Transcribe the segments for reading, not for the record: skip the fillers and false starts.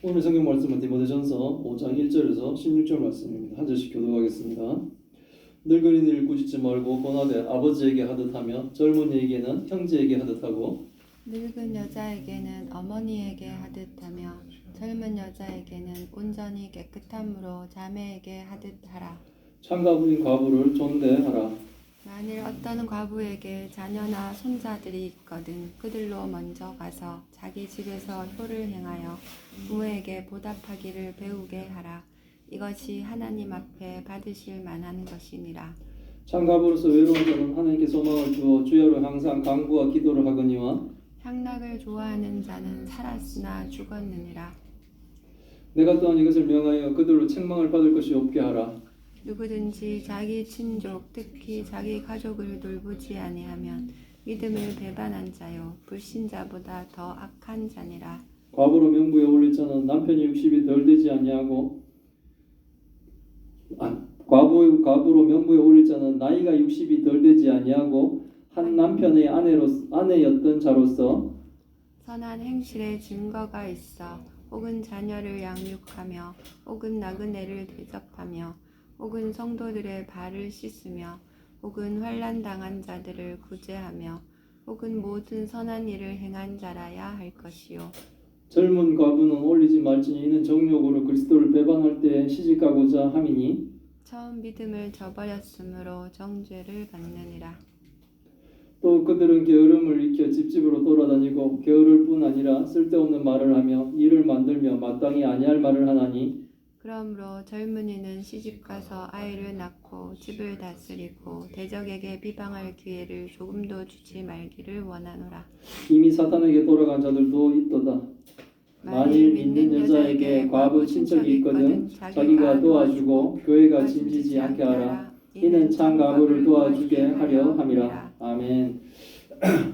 오늘 성경 말씀은 디모데전서 5장 1절에서 16절 말씀입니다. 한 절씩 교독하겠습니다. 늙은이를 꾸짖지 말고 권하되 아버지에게 하듯 하며 젊은이에게는 형제에게 하듯 하고 늙은 여자에게는 어머니에게 하듯 하며 젊은 여자에게는 온전히 깨끗함으로 자매에게 하듯 하라. 창가부인 과부를 존대하라. 만일 어떤 과부에게 자녀나 손자들이 있거든 그들로 먼저 가서 자기 집에서 효를 행하여 부모에게 보답하기를 배우게 하라. 이것이 하나님 앞에 받으실 만한 것이니라. 창가부로서 외로운 자는 하나님께 소망을 두어 주야로 항상 간구와 기도를 하거니와 향락을 좋아하는 자는 살았으나 죽었느니라. 내가 또한 이것을 명하여 그들로 책망을 받을 것이 없게 하라. 누구든지 자기 친족 특히 자기 가족을 돌보지 아니하면 믿음을 배반한 자요 불신자보다 더 악한 자니라. 과부로 명부에 올릴 자는 남편이 60이 덜 되지 아니하고 과부로 명부에 올릴 자는 나이가 60이 덜 되지 아니하고 한 남편의 아내였던 자로서 선한 행실에 증거가 있어 혹은 자녀를 양육하며 혹은 나그네를 대접하며 혹은 성도들의 발을 씻으며 혹은 환난 당한 자들을 구제하며 혹은 모든 선한 일을 행한 자라야 할 것이요. 젊은 과부는 올리지 말지니 이는 정욕으로 그리스도를 배반할 때 시집가고자 함이니 처음 믿음을 저버렸으므로 정죄를 받느니라. 또 그들은 게으름을 익혀 집집으로 돌아다니고 게으를 뿐 아니라 쓸데없는 말을 하며 일을 만들며 마땅히 아니할 말을 하나니 그러므로 젊은이는 시집가서 아이를 낳고 집을 다스리고 대적에게 비방할 기회를 조금도 주지 말기를 원하노라. 이미 사탄에게 돌아간 자들도 있도다. 만일 믿는 여자에게 과부 친척이 있거든 자기가 도와주고 교회가 짐지지 않게 하라. 이는 참 과부를 도와주게 하려 함이라. 아멘.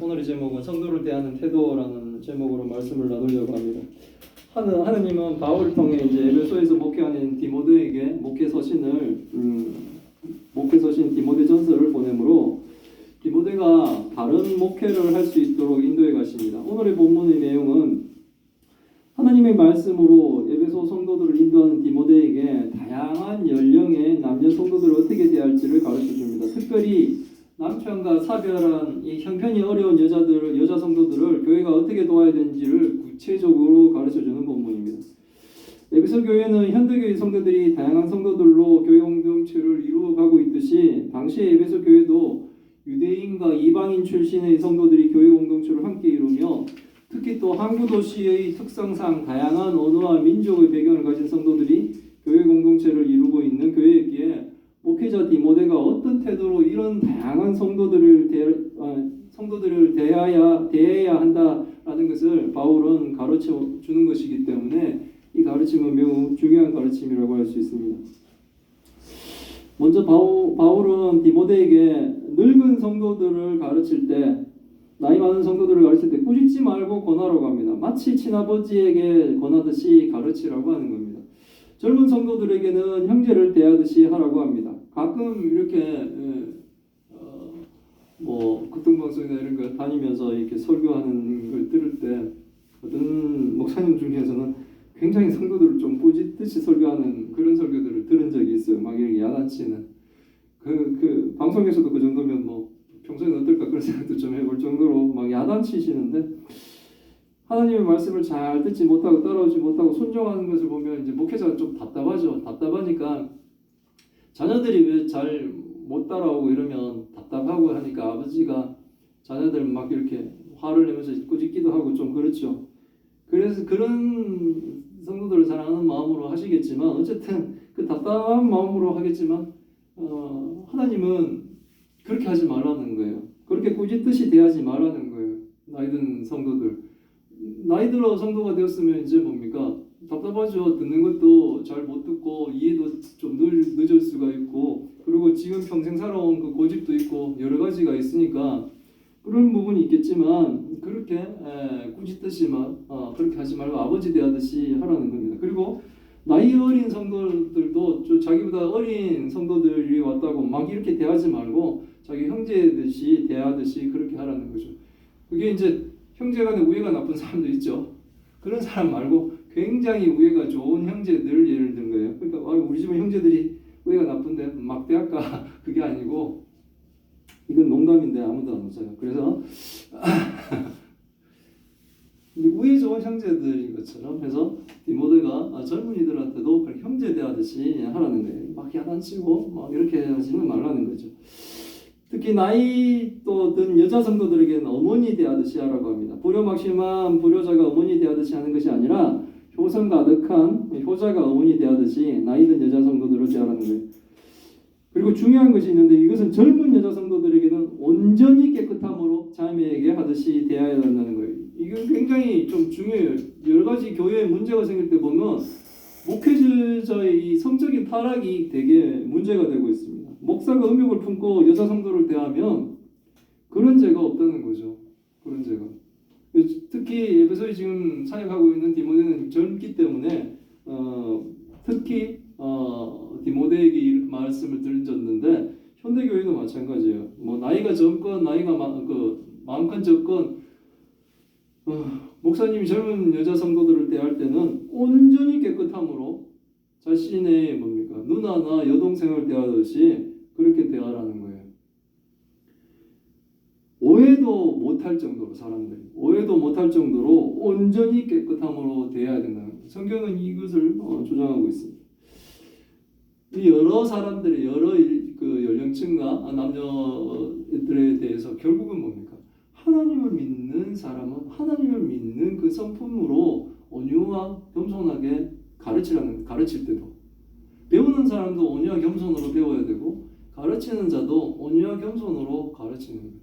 오늘의 제목은 성도를 대하는 태도라는 제목으로 말씀을 나누려고 합니다. 하느님은 바울을 통해 이제 에베소에서 목회하는 디모데에게 목회 서신 디모데전서를 보내므로 디모데가 바른 목회를 할 수 있도록 인도해 가십니다. 오늘의 본문의 내용은 하나님의 말씀으로 에베소 성도들을 인도하는 디모데에게 다양한 연령의 남녀 성도들을 어떻게 대할지를 가르쳐 줍니다. 특별히 남편과 사별한 이 형편이 어려운 여자 성도들을 교회가 어떻게 도와야 되는지를 구체적으로 가르쳐주는 본문입니다. 에베소 교회는 현대교회 성도들이 다양한 성도들로 교회 공동체를 이루어가고 있듯이 당시 에베소 교회도 유대인과 이방인 출신의 성도들이 교회 공동체를 함께 이루며 특히 또 항구 도시의 특성상 다양한 언어와 민족의 배경을 가진 성도들이 교회 공동체를 이루고 있는 교회이기에 목회자 디모데가 어떤 태도로 이런 다양한 성도들을 대해야 한다라는 것을 바울은 가르쳐 주는 것이기 때문에 이 가르침은 매우 중요한 가르침이라고 할 수 있습니다. 먼저 바울은 디모데에게 늙은 성도들을 가르칠 때 나이 많은 성도들을 가르칠 때 꾸짖지 말고 권하라고 합니다. 마치 친아버지에게 권하듯이 가르치라고 하는 겁니다. 젊은 성도들에게는 형제를 대하듯이 하라고 합니다. 가끔 이렇게 극동방송이나 이런 거 다니면서 이렇게 설교하는 걸 들을 때 어떤 목사님 중에서는 굉장히 성도들을 좀 꾸짖듯이 설교하는 그런 설교들을 들은 적이 있어요. 막 이렇게 야단치는 그 방송에서도 그 정도면 뭐 평소에는 어떨까 그런 생각도 좀 해볼 정도로 막 야단치시는데 하나님의 말씀을 잘 듣지 못하고 따라오지 못하고 순종하는 것을 보면 이제 목회자가 좀 답답하죠. 답답하니까 자녀들이 왜 잘 못 따라오고 이러면 답답하고 하니까 아버지가 자녀들 막 이렇게 화를 내면서 꾸짖기도 하고 좀 그렇죠. 그래서 그런 성도들을 사랑하는 마음으로 하시겠지만 어쨌든 그 답답한 마음으로 하겠지만 하나님은 그렇게 하지 말라는 거예요. 그렇게 꾸짖듯이 대하지 말라는 거예요. 나이 든 성도들. 나이 들어 성도가 되었으면 이제 뭡니까? 답답하죠. 듣는 것도 잘 못 듣고 이해도 좀 늦을 수가 있고 그리고 지금 평생 살아온 그 고집도 있고 여러 가지가 있으니까 그런 부분이 있겠지만 그렇게 꾸짖듯이만 그렇게 하지 말고 아버지 대하듯이 하라는 겁니다. 그리고 나이 어린 성도들도 자기보다 어린 성도들이 왔다고 막 이렇게 대하지 말고 자기 형제듯이 대하듯이 그렇게 하라는 거죠. 그게 이제 형제간에 우애가 나쁜 사람도 있죠. 그런 사람 말고 굉장히 우애가 좋은 형제들 예를 든 거예요. 그러니까 우리 집은 형제들이 우애가 나쁜데 막대할까 그게 아니고 이건 농담인데 아무도 안 웃어요. 그래서 우애 좋은 형제들인 것처럼 해서 디모데가 젊은이들한테도 그렇게 형제 대하듯이 하라는 거예요. 막 야단치고 막 이렇게 하지는 말라는 거죠. 특히 나이 또 든 여자 성도들에게는 어머니 대하듯이 하라고 합니다. 불효막심한 불효자가 어머니 대하듯이 하는 것이 아니라 효성 가득한 효자가 어머니 대하듯이 나이 든 여자 성도들을 대하라는 거예요. 그리고 중요한 것이 있는데 이것은 젊은 여자 성도들에게는 온전히 깨끗함으로 자매에게 하듯이 대해야 한다는 거예요. 이건 굉장히 좀 중요해요. 여러 가지 교회에 문제가 생길 때 보면 목회자의 이 성적인 타락이 되게 문제가 되고 있습니다. 목사가 음욕을 품고 여자 성도를 대하면 그런 죄가 없다는 거죠. 그런 죄가. 특히 에베소에 지금 사역하고 있는 디모데는 젊기 때문에 특히 디모데에게 이 말씀을 드렸는데 현대 교회도 마찬가지예요. 뭐 나이가 젊건 나이가 많건 적건 목사님이 젊은 여자 성도들을 대할 때는 온전히 깨끗함으로 자신의 누나나 여동생을 대하듯이 그렇게 대하라는 거예요. 오해도 못할 정도로 사람들이 오해도 못할 정도로 온전히 깨끗함으로 대해야 된다는 거예요. 성경은 이것을 주장하고 있습니다. 이 여러 사람들의 여러 연령층과 남녀들에 대해서 결국은 뭡니까? 하나님을 믿는 사람은 하나님을 믿는 그 성품으로 온유와 겸손하게 가르칠 때도 배우는 사람도 온유와 겸손으로 배워야 되고 가르치는 자도 온유와 겸손으로 가르치는 거예요.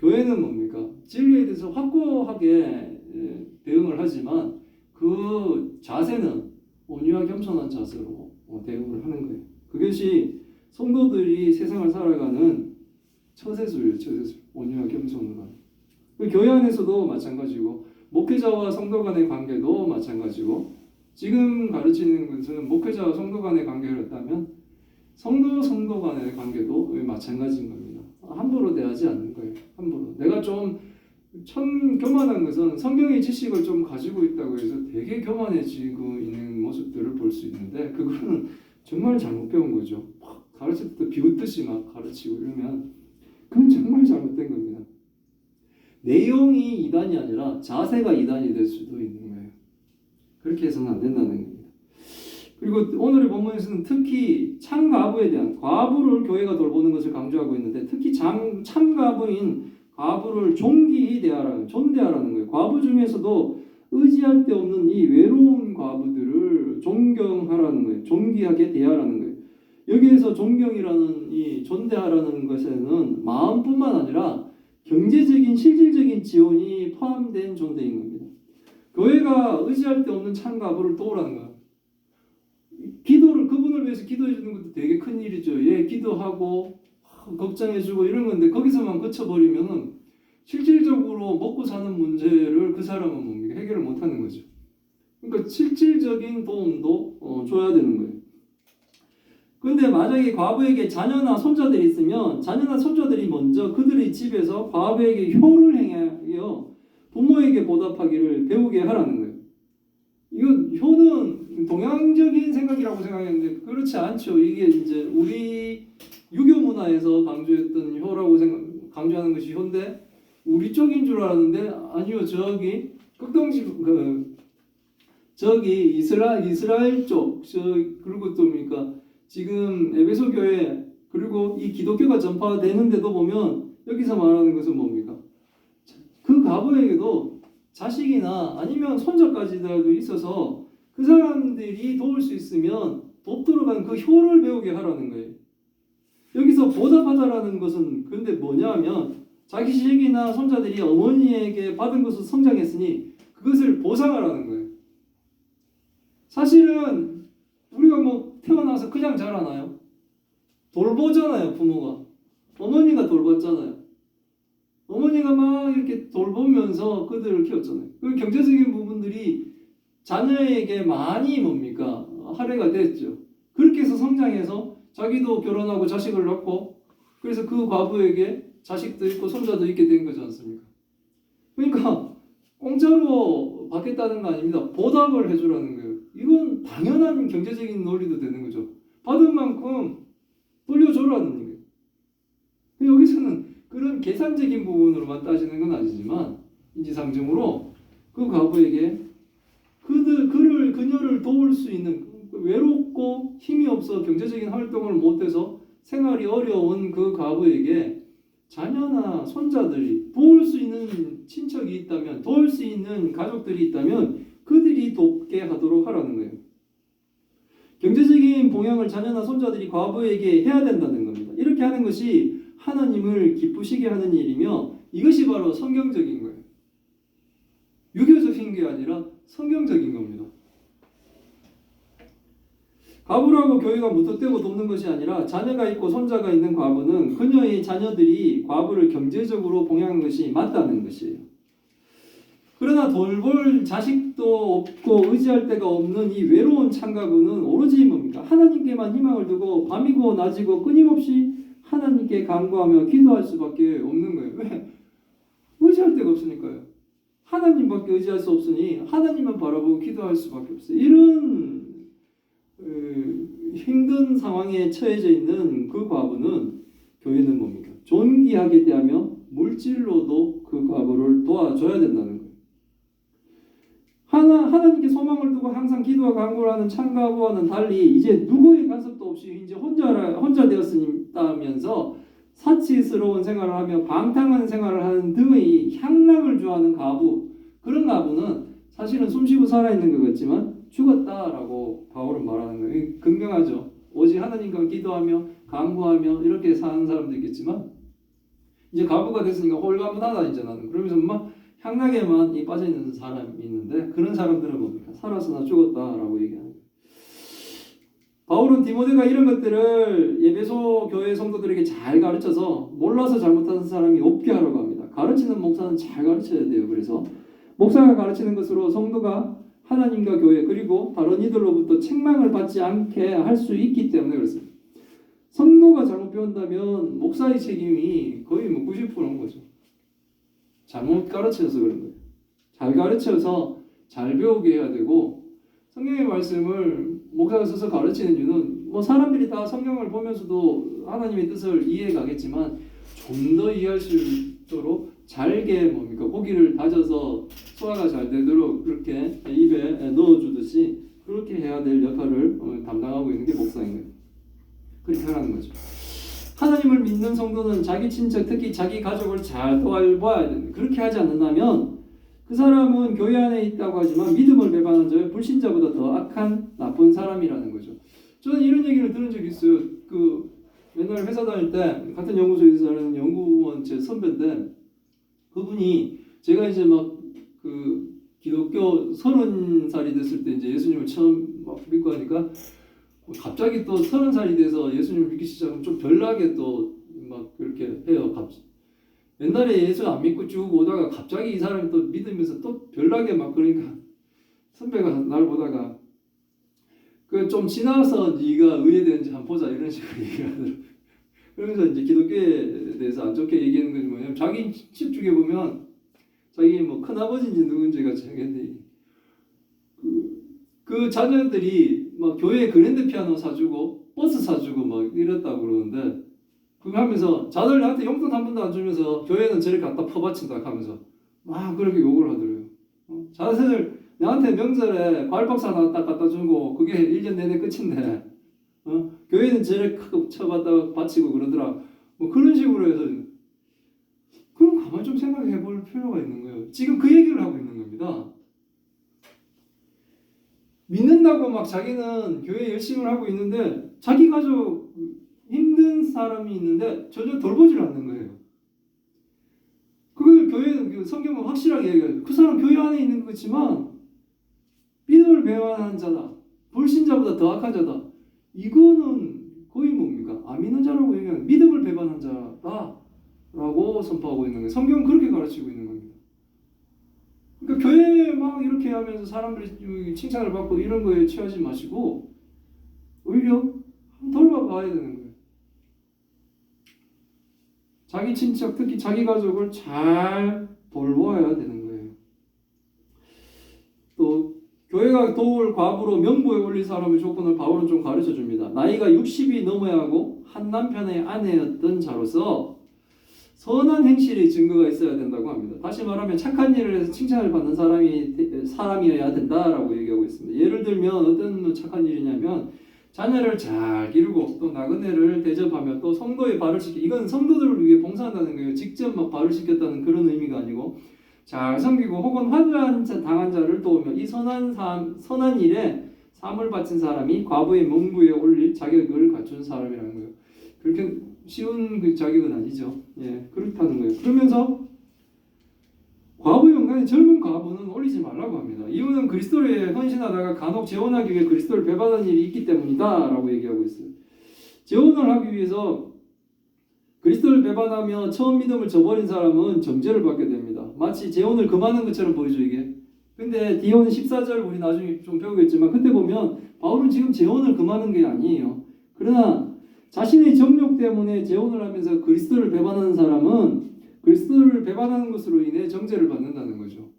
교회는 뭡니까? 진리에 대해서 확고하게 대응을 하지만 그 자세는 온유와 겸손한 자세로 대응을 하는 거예요. 그것이 성도들이 세상을 살아가는 처세술이에요. 처세술. 온유와 겸손으로. 교회 안에서도 마찬가지고 목회자와 성도 간의 관계도 마찬가지고 지금 가르치는 것은 목회자와 성도 간의 관계를 했다면 성도 간의 관계도 마찬가지인 겁니다. 함부로 대하지 않는 거예요. 함부로. 내가 참 교만한 것은 성경의 지식을 좀 가지고 있다고 해서 되게 교만해지고 있는 모습들을 볼 수 있는데 그거는 정말 잘못 배운 거죠. 가르칠 때 비웃듯이 막 가르치고 이러면 그건 정말 잘못된 겁니다. 내용이 이단이 아니라 자세가 이단이 될 수도 있는 거예요. 그렇게 해서는 안 된다는 겁니다. 그리고 오늘의 본문에서는 특히 참가부에 대한 과부를 교회가 돌보는 것을 강조하고 있는데 특히 참가부인 과부를 존귀히 존대하라는 거예요. 과부 중에서도 의지할 데 없는 이 외로운 과부들을 존경하라는 거예요. 존귀하게 대하라는 거예요. 여기에서 존경이라는 이 존대하라는 것에는 마음뿐만 아니라 경제적인 실질적인 지원이 포함된 존재인 겁니다. 교회가 의지할 데 없는 참가부를 도우라는 거예요. 그분을 위해서 기도해 주는 것도 되게 큰 일이죠. 예, 기도하고 걱정해 주고 이런 건데 거기서만 그쳐버리면은 실질적으로 먹고 사는 문제를 그 사람은 뭡니까? 해결을 못 하는 거죠. 그러니까 실질적인 도움도 줘야 되는 거예요. 근데 만약에 과부에게 자녀나 손자들이 있으면 자녀나 손자들이 먼저 그들의 집에서 과부에게 효를 행하여 부모에게 보답하기를 배우게 하라는 거예요. 이건 효는 동양적인 생각이라고 생각했는데 그렇지 않죠. 이게 이제 우리 유교 문화에서 강조했던 효라고 강조하는 것이 효인데 우리 쪽인 줄 알았는데 아니요. 저기 극동지 저기 이스라엘 쪽 그리고 또 뭡니까? 지금 에베소 교회 그리고 이 기독교가 전파되는데도 보면 여기서 말하는 것은 뭡니까? 그 과부에게도 자식이나 아니면 손자까지라도 있어서 그 사람들이 도울 수 있으면 돕도록 하는 그 효를 배우게 하라는 거예요. 여기서 보답하다라는 것은 근데 뭐냐면 자기 자식이나 손자들이 어머니에게 받은 것을 성장했으니 그것을 보상하라는 거예요. 사실은 우리가 뭐 태어나서 그냥 자라나요? 돌보잖아요, 부모가. 어머니가 돌봤잖아요. 어머니가 막 이렇게 돌보면서 그들을 키웠잖아요. 그 경제적인 부분들이 자녀에게 많이 뭡니까? 할애가 됐죠. 그렇게 해서 성장해서 자기도 결혼하고 자식을 낳고 그래서 그 과부에게 자식도 있고 손자도 있게 된 거지 않습니까? 그러니까 공짜로 받겠다는 거 아닙니다. 보답을 해주라는 거예요. 이건 당연한 경제적인 논리도 되는 거죠. 받은 만큼 돌려줘라는 거예요. 여기서는 그런 계산적인 부분으로만 따지는 건 아니지만 인지상정으로 그 과부에게 그녀를 도울 수 있는, 외롭고 힘이 없어 경제적인 활동을 못해서 생활이 어려운 그 과부에게 자녀나 손자들이 도울 수 있는 친척이 있다면, 도울 수 있는 가족들이 있다면 그들이 돕게 하도록 하라는 거예요. 경제적인 봉양을 자녀나 손자들이 과부에게 해야 된다는 겁니다. 이렇게 하는 것이 하나님을 기쁘시게 하는 일이며 이것이 바로 성경적인 거예요. 유교적인 게 아니라 성경적인 겁니다. 과부라고 교회가 무턱대고 돕는 것이 아니라 자녀가 있고 손자가 있는 과부는 그녀의 자녀들이 과부를 경제적으로 봉양하는 것이 맞다는 것이에요. 그러나 돌볼 자식도 없고 의지할 데가 없는 이 외로운 창가부는 오로지 뭡니까? 하나님께만 희망을 두고 밤이고 낮이고 끊임없이 하나님께 간구하며 기도할 수밖에 없는 거예요. 왜? 의지할 데가 없으니까요. 하나님밖에 의지할 수 없으니 하나님만 바라보고 기도할 수밖에 없어요. 이런 힘든 상황에 처해져 있는 그 과부는 교회는 뭡니까? 존귀하게 대하며 물질로도 그 과부를 도와줘야 된다는 거예요. 하나님께 소망을 두고 항상 기도와 간구를 하는 창과부와는 달리 이제 누구의 간섭도 없이 이제 혼자 되었다면서 사치스러운 생활을 하며 방탕한 생활을 하는 등의 향락을 좋아하는 과부, 그런 과부는 사실은 숨쉬고 살아있는 것 같지만 죽었다라고 바울은 말하는 거예요. 긍정하죠. 오직 하나님과 기도하며 간구하며 이렇게 사는 사람도 있겠지만 이제 과부가 됐으니까 홀가분하다 이제 나는 그러면서 막 향락에만 빠져있는 사람이 있는데 그런 사람들은 뭡니까? 살았으나 죽었다라고 얘기하는 거예요. 바울은 디모데가 이런 것들을 에베소 교회 성도들에게 잘 가르쳐서 몰라서 잘못하는 사람이 없게 하라고 합니다. 가르치는 목사는 잘 가르쳐야 돼요. 그래서 목사가 가르치는 것으로 성도가 하나님과 교회 그리고 다른 이들로부터 책망을 받지 않게 할 수 있기 때문에 그렇습니다. 성도가 잘못 배운다면 목사의 책임이 거의 90%인 거죠. 잘못 가르쳐서 그런 거예요. 잘 가르쳐서 잘 배우게 해야 되고 성경의 말씀을 목사가 써서 가르치는 이유는 사람들이 다 성경을 보면서도 하나님의 뜻을 이해해 가겠지만 좀 더 이해할 수 있도록 잘게 고기를 다져서 소화가 잘 되도록 그렇게 입에 넣어주듯이 그렇게 해야 될 역할을 담당하고 있는 게 목사인 거예요. 그렇게 하라는 거죠. 하나님을 믿는 성도는 자기 친척 특히 자기 가족을 잘 도와봐야 됩니다. 그렇게 하지 않는다면 그 사람은 교회 안에 있다고 하지만 믿음을 배반한 자의 불신자보다 더 악한 나쁜 사람이라는 거죠. 저는 이런 얘기를 들은 적이 있어요. 맨날 회사 다닐 때 같은 연구소에서 하는 연구원 제 선배인데 그분이 제가 이제 기독교 30살이 됐을 때 이제 예수님을 처음 믿고 하니까 갑자기 또 30살이 돼서 예수님을 믿기 시작하면 좀 별나게 또 그렇게 해요. 옛날에 예수 안 믿고 쭉 오다가 갑자기 이 사람이 또 믿으면서 또 별나게 그러니까 선배가 날 보다가 좀 지나서 네가 의외되는지 한번 보자 이런 식으로 얘기하더라고요. 그러면서 이제 기독교에 대해서 안 좋게 얘기하는 건 뭐냐면 자기 집 쪽에 보면 자기 큰아버지인지 누군지가 자기한테 그 자녀들이 교회에 그랜드 피아노 사주고 버스 사주고 이랬다고 그러는데 그거 하면서 자들 나한테 용돈 한 번도 안 주면서 교회는 저를 갖다 퍼바친다 하면서 그렇게 욕을 하더래요. 자들 나한테 명절에 과일박스 하나 딱 갖다 주고 그게 1년 내내 끝인데 교회는 저를 크게 쳐받다 바치고 그러더라. 그런 식으로 해서 그럼 가만히 좀 생각해 볼 필요가 있는 거예요. 지금 그 얘기를 하고 있는 겁니다. 믿는다고 자기는 교회 열심히 하고 있는데 자기 가족 힘든 사람이 있는데 전혀 돌보질 않는 거예요. 그걸 교회는 성경은 확실하게 얘기해요. 그 사람 교회 안에 있는 거지만 믿음을 배반한 자다. 불신자보다 더 악한 자다. 이거는 거의 뭡니까? 안 믿는 자라고 얘기하는 믿음을 배반한 자다라고 선포하고 있는 거예요. 성경은 그렇게 가르치고 있는 겁니다. 그러니까 교회 이렇게 하면서 사람들이 칭찬을 받고 이런 거에 취하지 마시고 오히려 돌아봐야 되는 거예요. 자기 친척 특히 자기 가족을 잘 돌보아야 되는 거예요. 또 교회가 도울 과부로 명부에 올릴 사람의 조건을 바울은 좀 가르쳐 줍니다. 나이가 60이 넘어야 하고 한 남편의 아내였던 자로서 선한 행실의 증거가 있어야 된다고 합니다. 다시 말하면 착한 일을 해서 칭찬을 받는 사람이어야 된다라고 얘기하고 있습니다. 예를 들면 어떤 착한 일이냐면 자녀를 잘 기르고 또 나그네를 대접하며 또 성도의 발을 시키, 이건 성도들을 위해 봉사한다는 거예요. 직접 막 발을 시켰다는 그런 의미가 아니고 잘 섬기고 혹은 화두한 당한 자를 도우며 이 선한 일에 삶을 바친 사람이 과부의 문부에 올릴 자격을 갖춘 사람이라는 거예요. 그렇게 쉬운 그 자격은 아니죠. 예, 그렇다는 거예요. 그러면서 과부 영광에 젊은 과부는 올리지 말라고 합니다. 이유는 그리스도를 위해 헌신하다가 간혹 재혼하기 위해 그리스도를 배반하는 일이 있기 때문이다라고 얘기하고 있어요. 재혼을 하기 위해서 그리스도를 배반하며 처음 믿음을 저버린 사람은 정죄를 받게 됩니다. 마치 재혼을 금하는 것처럼 보이죠 이게. 근데 디온 14절 우리 나중에 좀 배우겠지만 그때 보면 바울은 지금 재혼을 금하는 게 아니에요. 그러나 자신의 정욕 때문에 재혼을 하면서 그리스도를 배반하는 사람은 그리스도를 배반하는 것으로 인해 정죄를 받는다는 거죠.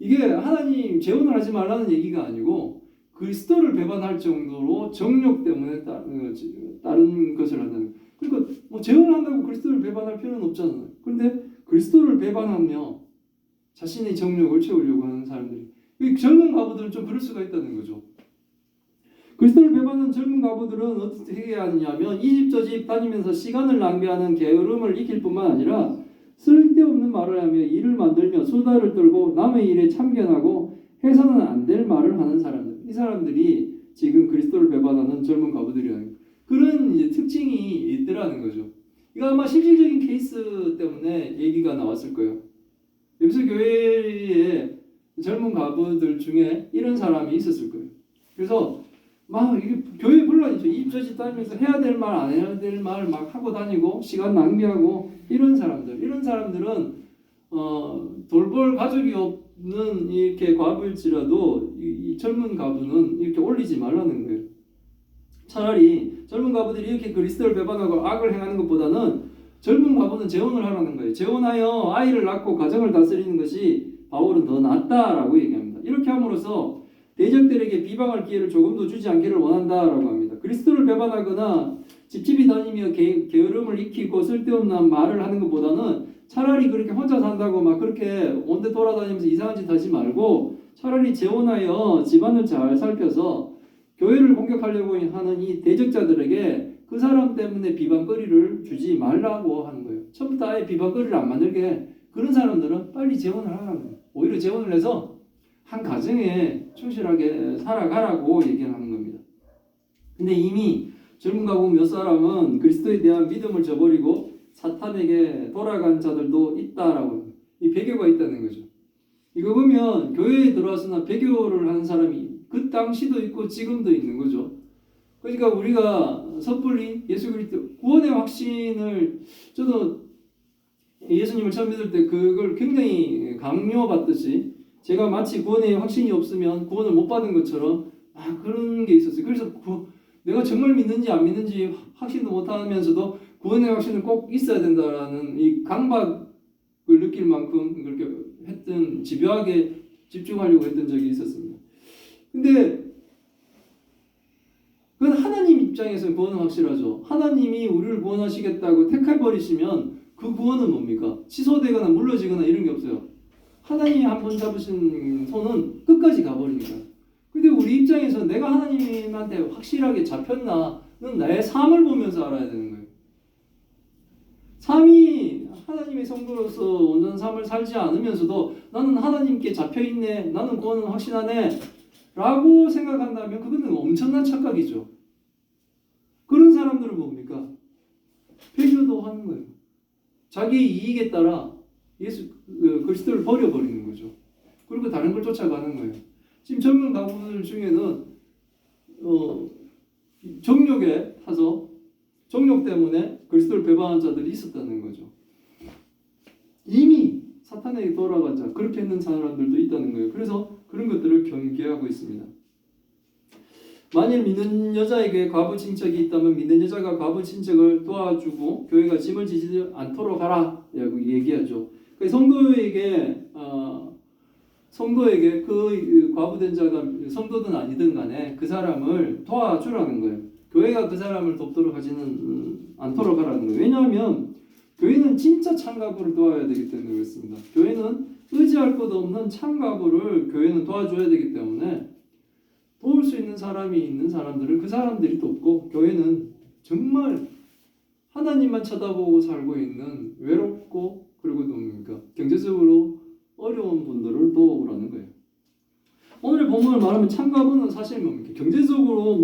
이게 하나님 재혼을 하지 말라는 얘기가 아니고 그리스도를 배반할 정도로 정욕 때문에 다른 것을 한다는 거예요. 그러니까 뭐 재혼을 한다고 그리스도를 배반할 필요는 없잖아요. 그런데 그리스도를 배반하며 자신의 정욕을 채우려고 하는 사람들이, 이 젊은 과부들은 좀 그럴 수가 있다는 거죠. 그리스도를 배반하는 젊은 과부들은 어떻게 해야 하느냐면 이 집 저 집 다니면서 시간을 낭비하는 게으름을 익힐 뿐만 아니라 쓸데없는 말을 하며 일을 만들며 수다를 떨고 남의 일에 참견하고 해서는 안 될 말을 하는 사람들, 이 사람들이 지금 그리스도를 배반하는 젊은 과부들이라는 그런 이제 특징이 있더라는 거죠. 이거 아마 실질적인 케이스 때문에 얘기가 나왔을 거예요. 에베소 교회에 젊은 과부들 중에 이런 사람이 있었을 거예요. 그래서 막 이게 교회 분란이죠. 입저집 다니면서 해야 될 말 안 해야 될 말 막 하고 다니고 시간 낭비하고 이런 사람들은 돌볼 가족이 없는 이렇게 과부일지라도 이 젊은 과부는 이렇게 올리지 말라는 거예요. 차라리 젊은 과부들이 이렇게 그리스도를 배반하고 악을 행하는 것보다는 젊은 과부는 재혼을 하라는 거예요. 재혼하여 아이를 낳고 가정을 다스리는 것이 바울은 더 낫다라고 얘기합니다. 이렇게 함으로써 대적들에게 비방할 기회를 조금도 주지 않기를 원한다라고 합니다. 그리스도를 배반하거나 집집이 다니며 게으름을 익히고 쓸데없는 말을 하는 것보다는 차라리 그렇게 혼자 산다고 막 그렇게 온데 돌아다니면서 이상한 짓 하지 말고 차라리 재혼하여 집안을 잘 살펴서 교회를 공격하려고 하는 이 대적자들에게 그 사람 때문에 비방거리를 주지 말라고 하는 거예요. 처음부터 아예 비방거리를 안 만들게 그런 사람들은 빨리 재혼을 하라는 거예요. 오히려 재혼을 해서 한 가정에 충실하게 살아가라고 얘기하는 겁니다. 근데 이미 젊은 가부 몇 사람은 그리스도에 대한 믿음을 저버리고 사탄에게 돌아간 자들도 있다라고, 이 배교가 있다는 거죠. 이거 보면 교회에 들어왔으나 배교를 하는 사람이 그 당시도 있고 지금도 있는 거죠. 그러니까 우리가 섣불리 예수 그리스도 구원의 확신을, 저도 예수님을 처음 믿을 때 그걸 굉장히 강요받듯이 제가 마치 구원의 확신이 없으면 구원을 못 받은 것처럼 그런 게 있었어요. 그래서 내가 정말 믿는지 안 믿는지 확신도 못 하면서도 구원의 확신은 꼭 있어야 된다라는 이 강박을 느낄 만큼 그렇게 했던, 집요하게 집중하려고 했던 적이 있었습니다. 근데 그건 하나님 입장에서는 구원은 확실하죠. 하나님이 우리를 구원하시겠다고 택해버리시면 그 구원은 뭡니까? 취소되거나 물러지거나 이런 게 없어요. 하나님이 한번 잡으신 손은 끝까지 가버리니까. 근데 우리 입장에서 내가 하나님한테 확실하게 잡혔나는 나의 삶을 보면서 알아야 되는 거예요. 삶이 하나님의 성도로서 온전한 삶을 살지 않으면서도 나는 하나님께 잡혀있네, 나는 구원은 확신하네 라고 생각한다면 그거는 엄청난 착각이죠. 그런 사람들은 뭡니까? 배교도 하는 거예요. 자기 이익에 따라 그리스도를 버려버리는 거죠. 그리고 다른 걸 쫓아가는 거예요. 지금 젊은 가부들 중에는 정욕에 타서 정욕 때문에 그리스도를 배반한 자들이 있었다는 거죠. 이미 사탄에게 돌아간 자, 그렇게 했는 사람들도 있다는 거예요. 그래서 그런 것들을 경계하고 있습니다. 만일 믿는 여자에게 과부 친척이 있다면 믿는 여자가 과부 친척을 도와주고 교회가 짐을 지지 않도록 하라 라고 얘기하죠. 성도에게 성도에게 그 과부된 자가 성도든 아니든 간에 그 사람을 도와주라는 거예요. 교회가 그 사람을 돕도록 하지는 않도록 하라는 거예요. 왜냐하면 교회는 진짜 참가부를 도와야 되기 때문에 그렇습니다. 교회는 의지할 것 없는 참가부를 교회는 도와줘야 되기 때문에 도울 수 있는 사람이 있는 사람들을 그 사람들이 돕고, 교회는 정말 하나님만 쳐다보고 살고 있는 외롭고 그리고 뭡니까 경제적으로 어려운 분들을 도우라는 거예요. 오늘 본문을 말하면 참가부는 사실 뭡니까? 경제적으로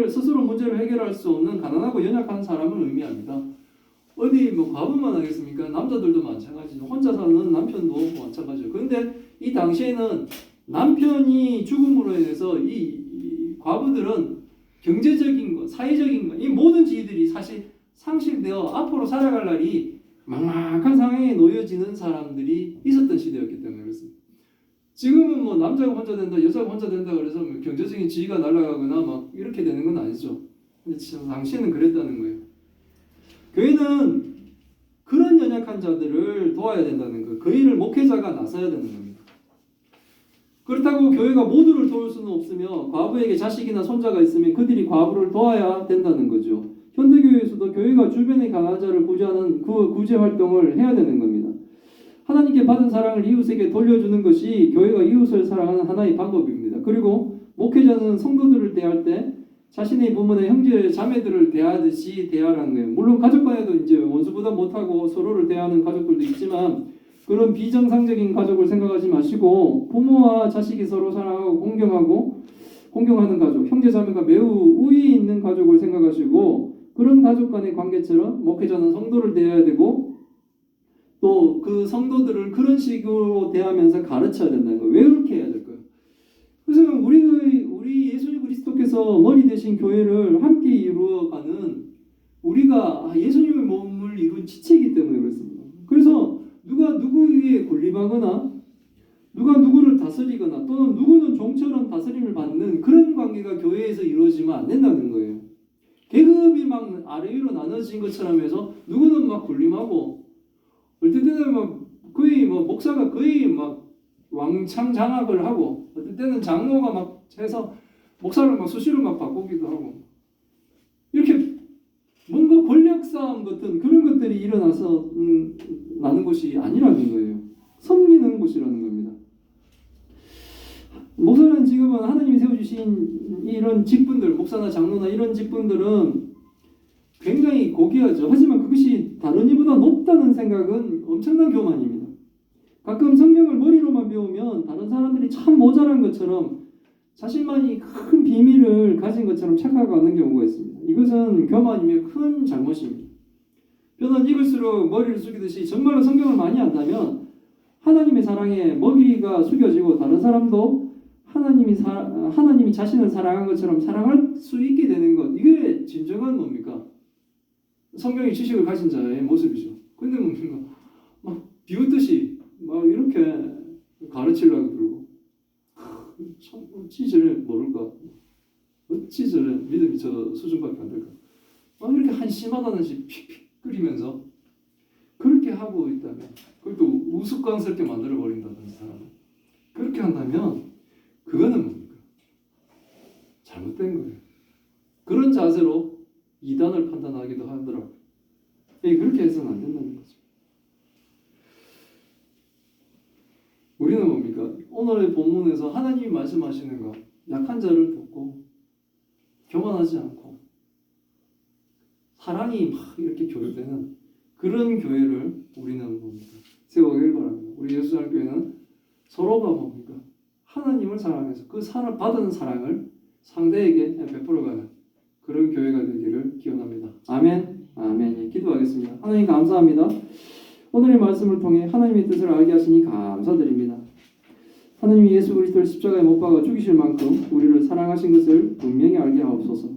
스스로 문제를 해결할 수 없는 가난하고 연약한 사람을 의미합니다. 어디 뭐 과부만 하겠습니까? 남자들도 마찬가지죠. 혼자 사는 남편도 마찬가지죠. 그런데 이 당시에는 남편이 죽음으로 인해서 이 과부들은 경제적인 것, 사회적인 것, 이 모든 지위들이 사실 상실되어 앞으로 살아갈 날이 막막한 상황에 놓여지는 사람들이 있었던 시대였기 때문에 그렇습니다. 지금은 뭐 남자가 혼자 된다, 여자가 혼자 된다 그래서 뭐 경제적인 지위가 날아가거나 막 이렇게 되는 건 아니죠. 근데 당시에는 그랬다는 거예요. 교회는 그런 연약한 자들을 도와야 된다는 거예요. 그 일을 목회자가 나서야 되는 겁니다. 그렇다고 교회가 모두를 도울 수는 없으며 과부에게 자식이나 손자가 있으면 그들이 과부를 도와야 된다는 거죠. 현대교회에서도 교회가 주변의 강한 자를 구제하는 그 구제 활동을 해야 되는 겁니다. 하나님께 받은 사랑을 이웃에게 돌려주는 것이 교회가 이웃을 사랑하는 하나의 방법입니다. 그리고 목회자는 성도들을 대할 때 자신의 부모나 형제 자매들을 대하듯이 대하라는 거예요. 물론 가족 간에도 이제 원수보다 못하고 서로를 대하는 가족들도 있지만 그런 비정상적인 가족을 생각하지 마시고 부모와 자식이 서로 사랑하고 공경하는 가족, 형제 자매가 매우 우위 있는 가족을 생각하시고 그런 가족 간의 관계처럼 목회자는 성도를 대해야 되고 또 그 성도들을 그런 식으로 대하면서 가르쳐야 된다는 거예요. 왜 그렇게 해야 될까요? 그래서 우리 예수 그리스도께서 머리 되신 교회를 함께 이루어가는 우리가 예수님의 몸을 이룬 지체이기 때문에 그렇습니다. 그래서 누가 누구 위에 군림하거나 누가 누구를 다스리거나 또는 누구는 종처럼 다스림을 받는 그런 관계가 교회에서 이루어지면 안 된다는 거예요. 계급이 막 아래 위로 나눠진 것처럼 해서 누구는 막 군림하고 어떨 때는 막 거의 목사가 거의 막 왕창 장악을 하고 어떨 때는 장로가 막 해서 목사를 막 수시로 막 바꾸기도 하고 이렇게 뭔가 권력 싸움 같은 그런 것들이 일어나서 나는 곳이 아니라는 거예요. 섬기는 곳이라는 겁니다. 목사는 지금은 하나님이 세워주신 이런 직분들, 목사나 장로나 이런 직분들은 굉장히 고귀하죠. 하지만 그것이 다른 이보다 높다는 생각은 엄청난 교만입니다. 가끔 성경을 머리로만 배우면 다른 사람들이 참 모자란 것처럼 자신만이 큰 비밀을 가진 것처럼 착각하는 경우가 있습니다. 이것은 교만이며 큰 잘못입니다. 뼈는 익을수록 머리를 숙이듯이 정말로 성경을 많이 안다면 하나님의 사랑에 먹이가 숙여지고 다른 사람도 하나님이 자신을 사랑한 것처럼 사랑할 수 있게 되는 것, 이게 진정한 뭡니까? 성경의 지식을 가진 자의 모습이죠. 근데 뭡니까? 막 비웃듯이 막 이렇게 가르치려고 들고 참 어찌 저래 모를까? 어찌 저래 믿음이 저 수준밖에 안 될까? 막 이렇게 한심하다는 듯이 픽픽 끓이면서 그렇게 하고 있다면 그걸 또 우스꽝스럽게 만들어버린다든지 사람을 그렇게 한다면 그거는 뭡니까? 잘못된 거예요. 그런 자세로 이단을 판단하기도 하더라고요. 그렇게 해서는 안 된다는 거죠. 우리는 뭡니까? 오늘의 본문에서 하나님이 말씀하시는 것, 약한 자를 돕고 교만하지 않고 사랑이 막 이렇게 교류되는 그런 교회를 우리는 뭡니까? 세워가길 바랍니다. 우리 예수장교회는 서로가 뭡니까? 하나님을 사랑해서 그 받은 사랑을 상대에게 베풀어가는 그런 교회가 되기를 기원합니다. 아멘. 아멘. 기도하겠습니다. 하나님 감사합니다. 오늘의 말씀을 통해 하나님의 뜻을 알게 하시니 감사드립니다. 하나님이 예수 그리스도를 십자가에 못 박아 죽이실 만큼 우리를 사랑하신 것을 분명히 알게 하옵소서.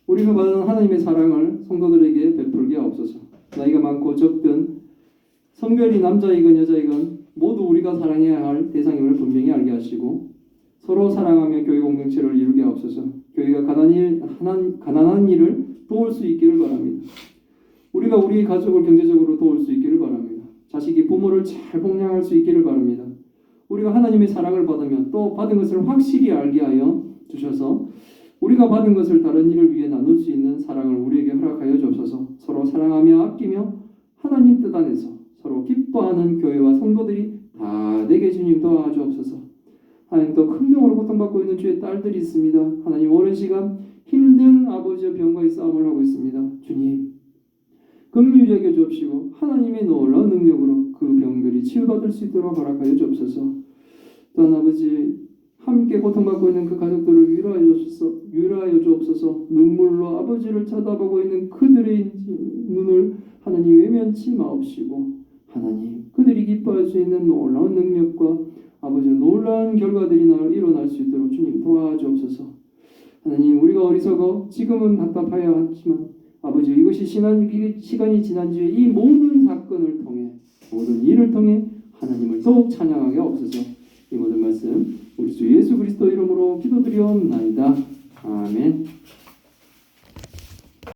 우리가 받은 하나님의 사랑을 성도들에게 베풀게 하옵소서. 나이가 많고 적든 성별이 남자이건 여자이건 모두 우리가 사랑해야 할 대상임을 분명히 알게 하시고 서로 사랑하며 교회 공동체를 이루게 하옵소서. 교회가 가난한 일을 도울 수 있기를 바랍니다. 우리가 우리 가족을 경제적으로 도울 수 있기를 바랍니다. 자식이 부모를 잘 봉양할 수 있기를 바랍니다. 우리가 하나님의 사랑을 받으면 또 받은 것을 확실히 알게 하여 주셔서 우리가 받은 것을 다른 이를 위해 나눌 수 있는 사랑을 우리에게 허락하여 주옵소서. 서로 사랑하며 아끼며 하나님 뜻 안에서 서로 기뻐하는 교회와 성도들이 다 되게 주님 도와주옵소서. 하나님 또 큰 병으로 고통받고 있는 주의 딸들이 있습니다. 하나님 오랜 시간 힘든 아버지의 병과의 싸움을 하고 있습니다. 주님 긍휼히 여겨 주옵시고 하나님의 놀라운 능력으로 그 병들이 치유받을 수 있도록 허락하여 주옵소서. 또한 아버지 함께 고통받고 있는 그 가족들을 위로하여 주옵소서. 눈물로 아버지를 쳐다보고 있는 그들의 눈을 하나님 외면치 마옵시고 하나님 그들이 기뻐할 수 있는 놀라운 능력과 아버지 놀라운 결과들이 일어날 수 있도록 주님 도와주옵소서. 하나님 우리가 어리석어 지금은 답답하여 하지만 아버지 이것이 시간이 지난 뒤에 이 모든 사건을 통해 모든 일을 통해 하나님을 더욱 찬양하게 하옵소서. 이 모든 말씀 우리 주 예수 그리스도 이름으로 기도드리옵나이다. 아멘.